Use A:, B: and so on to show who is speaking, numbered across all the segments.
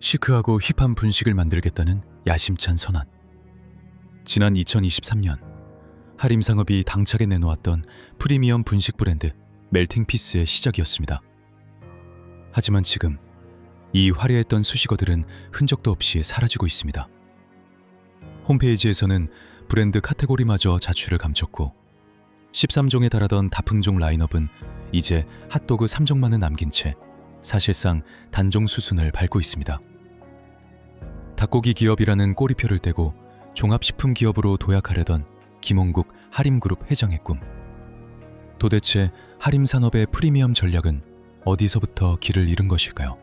A: 시크하고 힙한 분식을 만들겠다는 야심찬 선언. 지난 2023년 하림 상업이 당차게 내놓았던 프리미엄 분식 브랜드 멜팅피스의 시작이었습니다. 하지만 지금 이 화려했던 수식어들은 흔적도 없이 사라지고 있습니다. 홈페이지에서는 브랜드 카테고리마저 자취를 감췄고 13종에 달하던 다품종 라인업은 이제 핫도그 3종만을 남긴 채 사실상 단종 수순을 밟고 있습니다. 닭고기 기업이라는 꼬리표를 떼고 종합식품 기업으로 도약하려던 김홍국 하림그룹 회장의 꿈. 도대체 하림 산업의 프리미엄 전략은 어디서부터 길을 잃은 것일까요?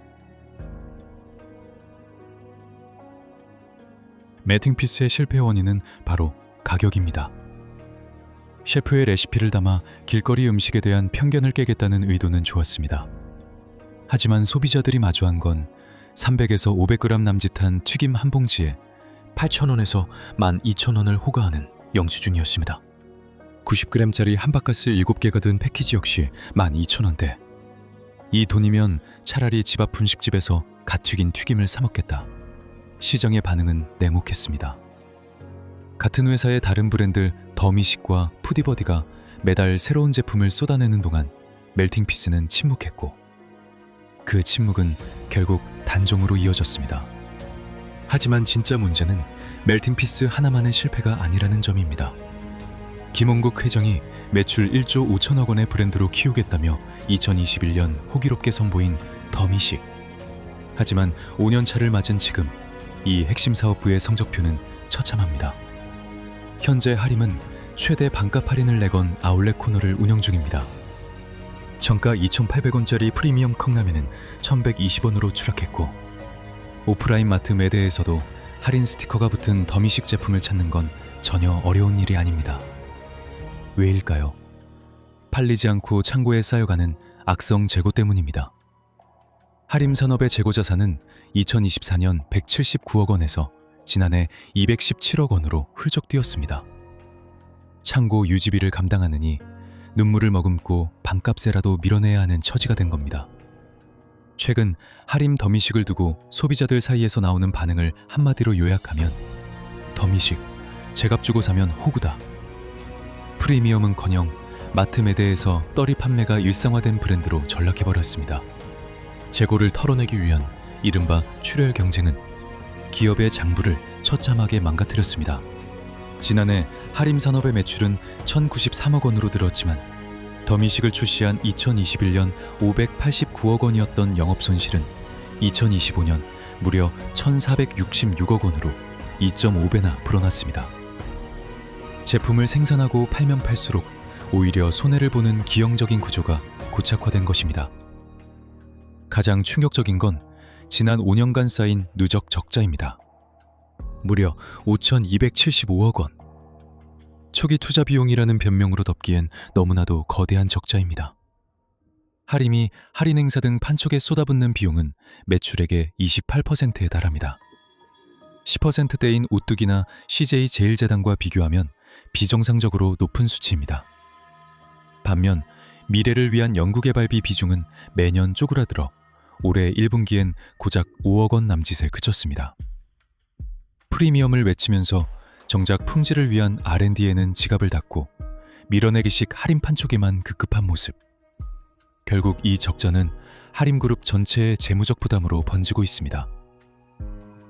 A: 멜팅피스의 실패 원인은 바로 가격입니다. 셰프의 레시피를 담아 길거리 음식에 대한 편견을 깨겠다는 의도는 좋았습니다. 하지만 소비자들이 마주한 건 300에서 500g 남짓한 튀김 한 봉지에 8,000원에서 12,000원을 호가하는 영수증이었습니다. 90g짜리 함박가스 7개가 든 패키지 역시 12,000원대. 이 돈이면 차라리 집 앞 분식집에서 갓 튀긴 튀김을 사 먹겠다. 시장의 반응은 냉혹했습니다. 같은 회사의 다른 브랜드 더미식과 푸디버디가 매달 새로운 제품을 쏟아내는 동안 멜팅피스는 침묵했고 그 침묵은 결국 단종으로 이어졌습니다. 하지만 진짜 문제는 멜팅피스 하나만의 실패가 아니라는 점입니다. 김홍국 회장이 매출 1조 5천억 원의 브랜드로 키우겠다며 2021년 호기롭게 선보인 더미식. 하지만 5년 차를 맞은 지금 이 핵심 사업부의 성적표는 처참합니다. 현재 하림은 최대 반값 할인을 내건 아울렛 코너를 운영 중입니다. 정가 2,800원짜리 프리미엄 컵라면은 1,120원으로 추락했고 오프라인 마트 매대에서도 할인 스티커가 붙은 더미식 제품을 찾는 건 전혀 어려운 일이 아닙니다. 왜일까요? 팔리지 않고 창고에 쌓여가는 악성 재고 때문입니다. 하림 산업의 재고 자산은 2024년 179억 원에서 지난해 217억 원으로 훌쩍 뛰었습니다. 창고 유지비를 감당하느니 눈물을 머금고 반값에라도 밀어내야 하는 처지가 된 겁니다. 최근 하림 더미식을 두고 소비자들 사이에서 나오는 반응을 한마디로 요약하면 더미식, 제값 주고 사면 호구다. 프리미엄은커녕 마트 매대에서 떨이 판매가 일상화된 브랜드로 전락해버렸습니다. 재고를 털어내기 위한 이른바 출혈 경쟁은 기업의 장부를 처참하게 망가뜨렸습니다. 지난해 하림 산업의 매출은 1,093억 원으로 늘었지만 더미식을 출시한 2021년 589억 원이었던 영업손실은 2025년 무려 1,466억 원으로 2.5배나 불어났습니다. 제품을 생산하고 팔면 팔수록 오히려 손해를 보는 기형적인 구조가 고착화된 것입니다. 가장 충격적인 건 지난 5년간 쌓인 누적 적자입니다. 무려 5,275억 원. 초기 투자 비용이라는 변명으로 덮기엔 너무나도 거대한 적자입니다. 하림이 할인 행사 등 판촉에 쏟아붓는 비용은 매출액의 28%에 달합니다. 10%대인 오뚜기나 CJ 제일제당과 비교하면 비정상적으로 높은 수치입니다. 반면 미래를 위한 연구개발비 비중은 매년 쪼그라들어 올해 1분기엔 고작 5억 원 남짓에 그쳤습니다. 프리미엄을 외치면서 정작 품질을 위한 R&D에는 지갑을 닫고 밀어내기식 할인 판촉에만 급급한 모습. 결국 이 적자는 하림그룹 전체의 재무적 부담으로 번지고 있습니다.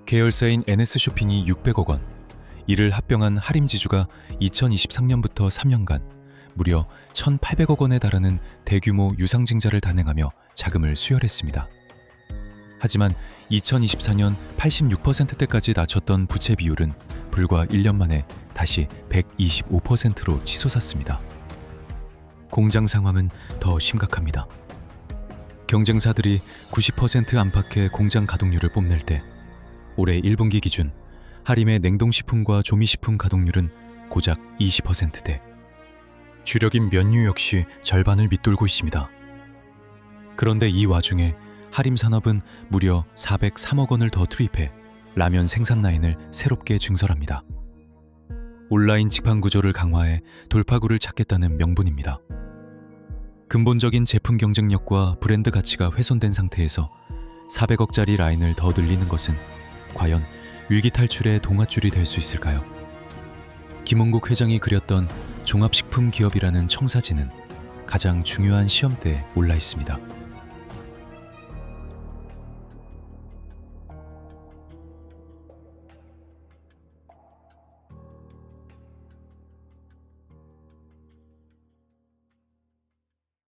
A: 계열사인 NS쇼핑이 600억 원, 이를 합병한 하림지주가 2023년부터 3년간 무려 1,800억 원에 달하는 대규모 유상증자를 단행하며 자금을 수혈했습니다. 하지만 2024년 86%대까지 낮췄던 부채 비율은 불과 1년 만에 다시 125%로 치솟았습니다. 공장 상황은 더 심각합니다. 경쟁사들이 90% 안팎의 공장 가동률을 뽐낼 때 올해 1분기 기준 하림의 냉동식품과 조미식품 가동률은 고작 20%대. 주력인 면류 역시 절반을 밑돌고 있습니다. 그런데 이 와중에 하림 산업은 무려 403억 원을 더 투입해 라면 생산 라인을 새롭게 증설합니다. 온라인 직판 구조를 강화해 돌파구를 찾겠다는 명분입니다. 근본적인 제품 경쟁력과 브랜드 가치가 훼손된 상태에서 400억짜리 라인을 더 늘리는 것은 과연 위기 탈출의 동아줄이 될 수 있을까요? 김홍국 회장이 그렸던 종합식품 기업이라는 청사진은 가장 중요한 시험대에 올라 있습니다.